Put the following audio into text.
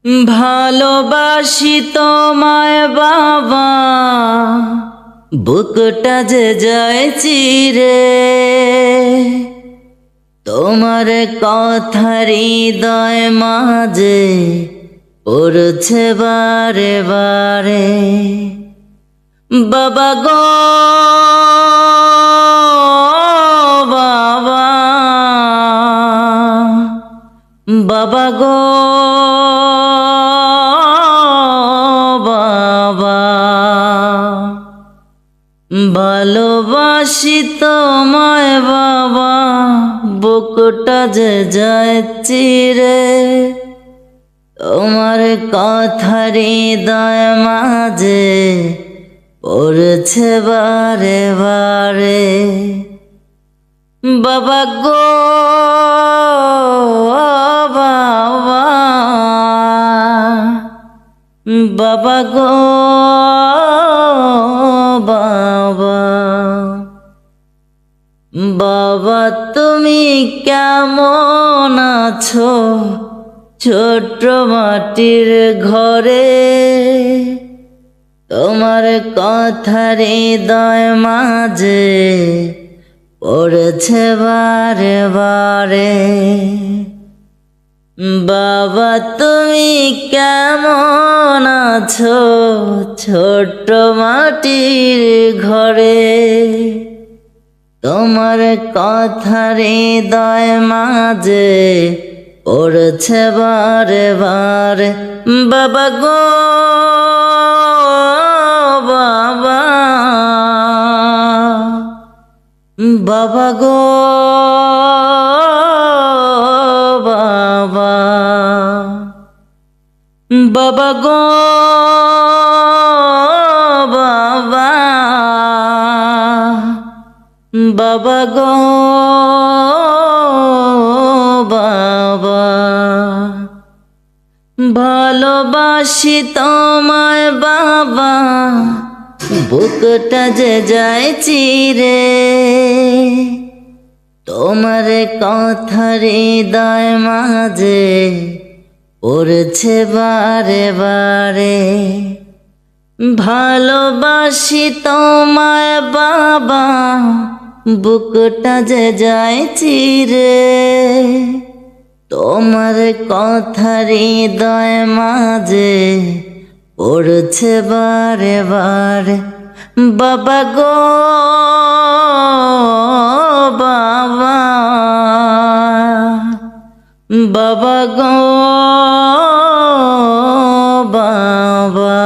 ভালোবাসি তোমায় বাবা, বুকটা যে যায় চিরে। তোমার কথা হৃদয় মাঝে পড়ছে বারে বারে। বাবা গো বাবা, বাবা গো বাবা, ভালোবাসি তোমায় বাবা, বুকটা যে যায় চিরে। তোমার কথা হৃদয় মাঝে পড়ছে বারে বারে। বাবা গো বাবা, বাবা গো বাবা, বাবা তুমি কেমন আছো ছোট্ট মাটির ঘরে? তোমার কথা হৃদয় মাঝে পড়ছে বারে বারে। বাবা তুমি কেমন আছো ছোট্ট মাটির ঘরে? তোমার কথা হৃদয় মাঝে পড়ছে বারে বারে। বাবা গো বাবা, বাবা গো বাবা, বাবা গো বাবা, বাবা গো বাবা, ভালোবাসি তোমায় বাবা, বুকটা যে যায় চিরে। তোমার কথা হৃদয় মাঝে পড়ছে বারে বারে। ভালোবাসি তোমায় বাবা, বুকটা যে যায় চিরে। তোমার কথা হৃদয় মাঝে পড়ছে বারে বারে। বাবা গো বাবা, বাবা গো বাবা।